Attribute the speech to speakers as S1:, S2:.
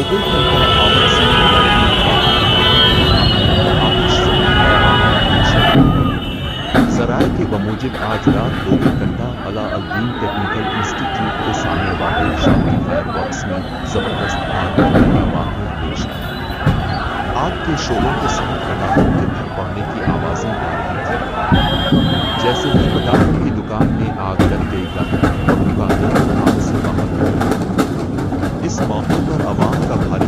S1: लोगों की आमद से ज़राए के बमूजिब आज रात 2 घंटा अलाउद्दीन टेक्निकल इंस्टीट्यूट के सामने वाक़ शादी फायरवर्क्स में ज़बरदस्त आग लगने का वाक़या पेश आया। आग के शोलों के साथ पटाखों के भर पड़ने की आवाज़ें आ रही थी। जैसे ही पटाखों की दुकान में आग लग गई और दुकानदार दुकान से बाहर हो गए। इस मौके पर आवाम का भारी